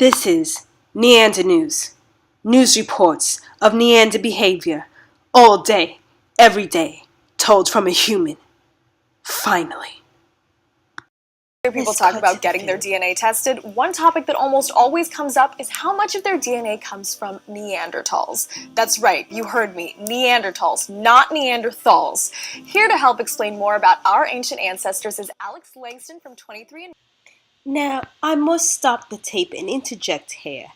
This is Neander News. News reports of Neander behavior all day, every day, told from a human. Finally. People talk about getting their DNA tested. One topic that almost always comes up is how much of their DNA comes from Neandertals. That's right, you heard me, Neandertals, not Neanderthals. Here to help explain more about our ancient ancestors is Alex Langston from 23andMe. Now, I must stop the tape and interject here,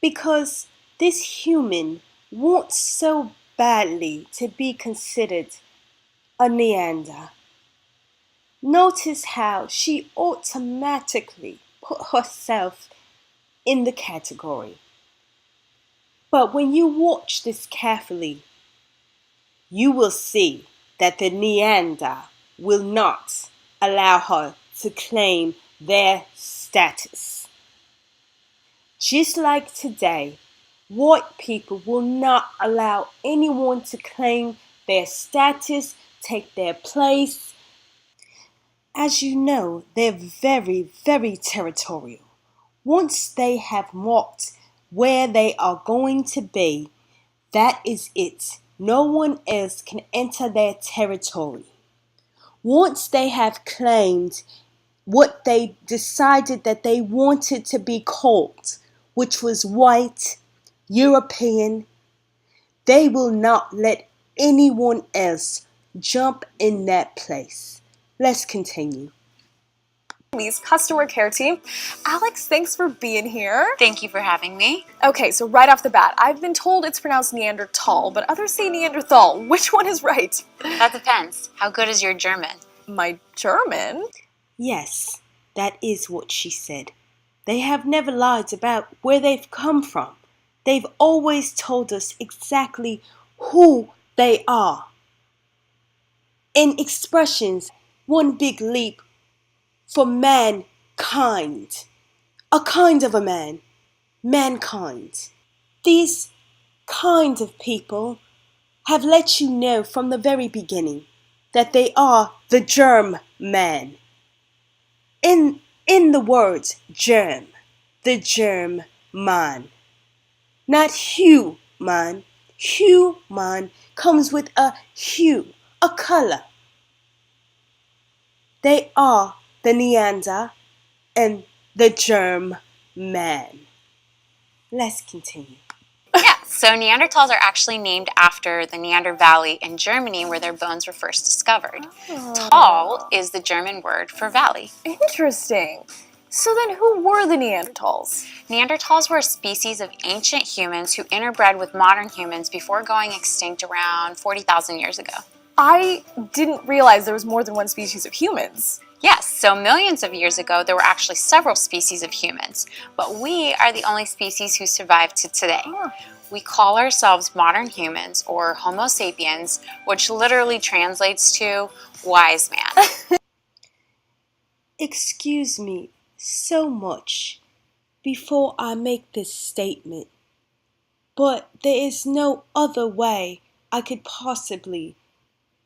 because this human wants so badly to be considered a Neander. Notice how she automatically put herself in the category. But when you watch this carefully, you will see that the Neander will not allow her to claim their status. Just like today, white people will not allow anyone to claim their status, take their place. As you know, they're very, very territorial. Once they have marked where they are going to be, that is it. No one else can enter their territory. Once they have claimed what they decided that they wanted to be called, which was white, European, they will not let anyone else jump in that place. Let's continue. Customer care team. Alex, thanks for being here. Thank you for having me. Okay, so right off the bat, I've been told it's pronounced Neandertal, but others say Neanderthal. Which one is right? That depends. How good is your German? My German? Yes, that is what she said. They have never lied about where they've come from. They've always told us exactly who they are. In expressions, one big leap for mankind. A kind of a man. Mankind. These kind of people have let you know from the very beginning that they are the germ man. In the words germ, the germ man. Not human. Human comes with a hue, a color. They are the Neander and the germ man. Let's continue. Yeah, so Neanderthals are actually named after the Neander Valley in Germany where their bones were first discovered. Tal is the German word for valley. Interesting. So then who were the Neanderthals? Neanderthals were a species of ancient humans who interbred with modern humans before going extinct around 40,000 years ago. I didn't realize there was more than one species of humans. Yes, so millions of years ago there were actually several species of humans, but we are the only species who survived to today. We call ourselves modern humans, or Homo sapiens, which literally translates to wise man. Excuse me so much before I make this statement, but there is no other way I could possibly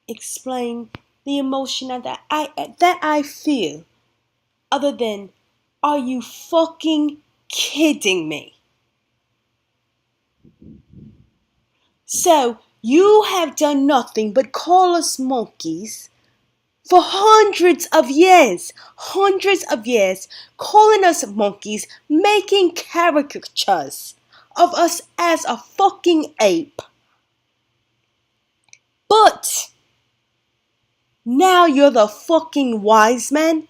explain the emotion that I feel other than, are you fucking kidding me? So you have done nothing but call us monkeys for hundreds of years, calling us monkeys, making caricatures of us as a fucking ape. But now you're the fucking wise man?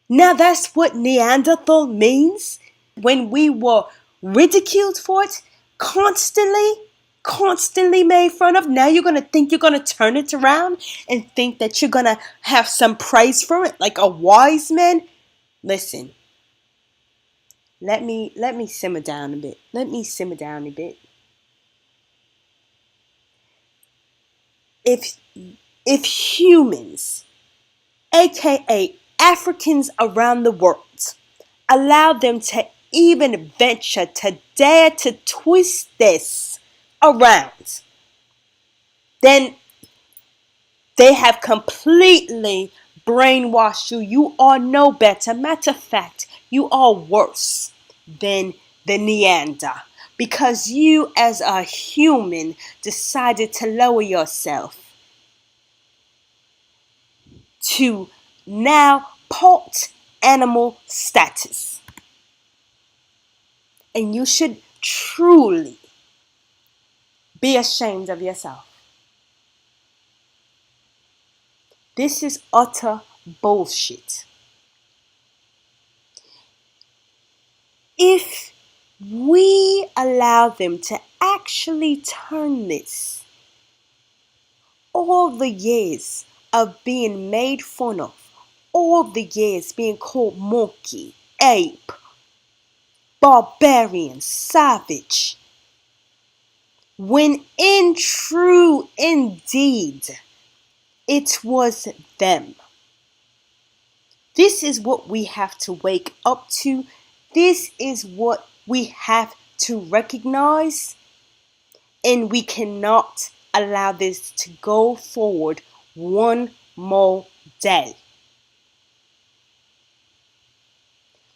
Now that's what Neanderthal means? When we were ridiculed for it, constantly made fun of, now you're gonna think you're gonna turn it around and think that you're gonna have some praise for it, like a wise man? Listen, let me simmer down a bit. If humans, aka Africans around the world, allow them to even venture to dare to twist this around, then they have completely brainwashed you. You are no better. Matter of fact, you are worse than the Neander because you as a human decided to lower yourself to now part animal status. And you should truly be ashamed of yourself. This is utter bullshit. If we allow them to actually turn this, all the years of being made fun of, all the years being called monkey, ape, barbarian, savage, when in true indeed it was them. This is what we have to wake up to. This is what we have to recognize. And we cannot allow this to go forward one more day.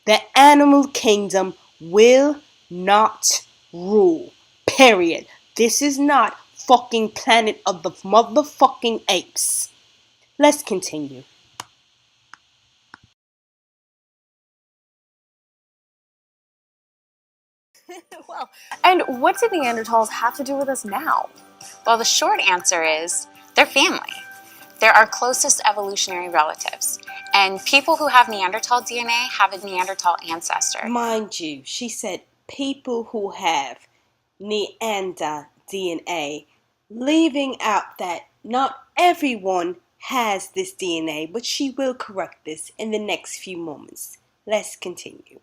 The animal kingdom will not rule. Period. This is not fucking Planet of the motherfucking apes. Let's continue. Well, and what do Neanderthals have to do with us now? Well, the short answer is they're family. They're our closest evolutionary relatives. And people who have Neanderthal DNA have a Neanderthal ancestor. Mind you, she said people who have Neander DNA, leaving out that not everyone has this DNA, but she will correct this in the next few moments. Let's continue.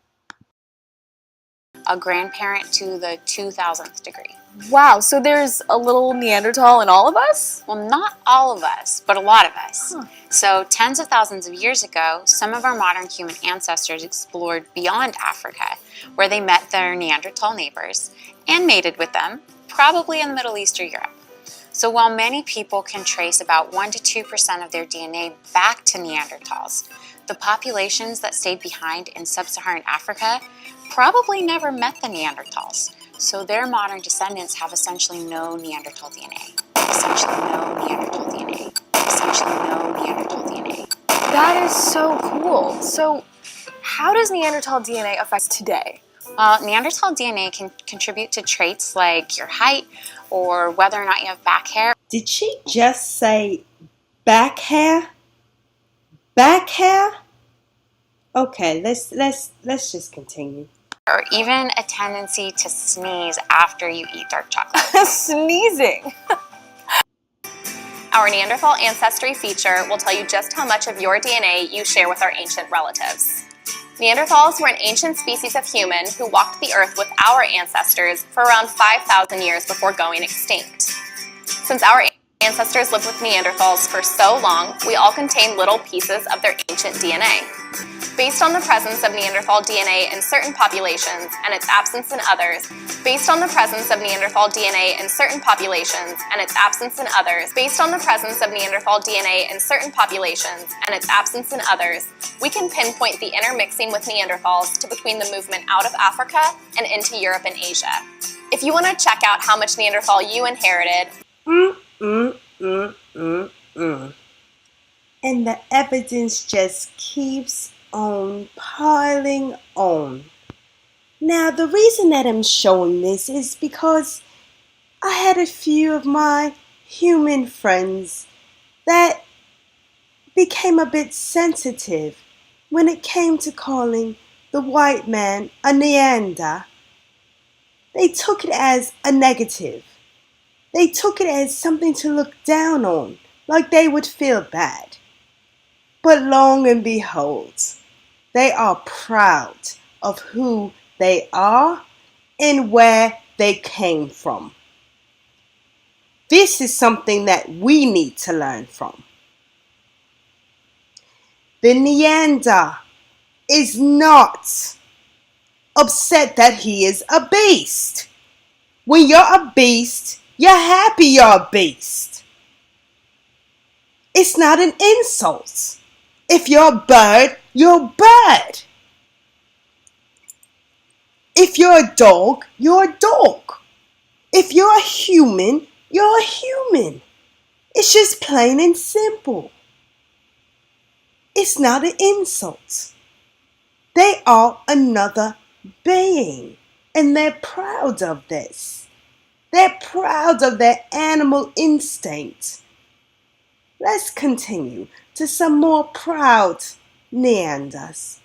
A grandparent to the 2000th degree. Wow, so there's a little Neanderthal in all of us? Well, not all of us, but a lot of us. So tens of thousands of years ago, some of our modern human ancestors explored beyond Africa, where they met their Neanderthal neighbors and mated with them, probably in the Middle East or Europe. So while many people can trace about 1 to 2% of their DNA back to Neanderthals, the populations that stayed behind in sub-Saharan Africa probably never met the Neanderthals. So their modern descendants have essentially no Neanderthal DNA. Essentially no Neanderthal DNA. Essentially no Neanderthal DNA. That is so cool. So how does Neanderthal DNA affect today? Well, Neanderthal DNA can contribute to traits like your height or whether or not you have back hair. Did she just say back hair? Back hair? Okay, let's just continue. Or even a tendency to sneeze after you eat dark chocolate. Sneezing! Our Neanderthal ancestry feature will tell you just how much of your DNA you share with our ancient relatives. Neanderthals were an ancient species of human who walked the earth with our ancestors for around 5,000 years before going extinct. Since our ancestors lived with Neanderthals for so long, we all contain little pieces of their ancient DNA. Based on the presence of Neanderthal DNA in certain populations and its absence in others, based on the presence of Neanderthal DNA in certain populations and its absence in others, based on the presence of Neanderthal DNA in certain populations and its absence in others, we can pinpoint the intermixing with Neanderthals to between the movement out of Africa and into Europe and Asia. If you want to check out how much Neanderthal you inherited, And the evidence just keeps on piling on. Now, the reason that I'm showing this is because I had a few of my human friends that became a bit sensitive when it came to calling the white man a Neander. They took it as a negative. They took it as something to look down on, like they would feel bad. But long and behold, they are proud of who they are and where they came from. This is something that we need to learn from. The Neander is not upset that he is a beast. When you're a beast, you're happy you're a beast. It's not an insult. If you're a bird, you're a bird. If you're a dog, you're a dog. If you're a human, you're a human. It's just plain and simple. It's not an insult. They are another being, and they're proud of this. They're proud of their animal instinct. Let's continue to some more proud Neanders.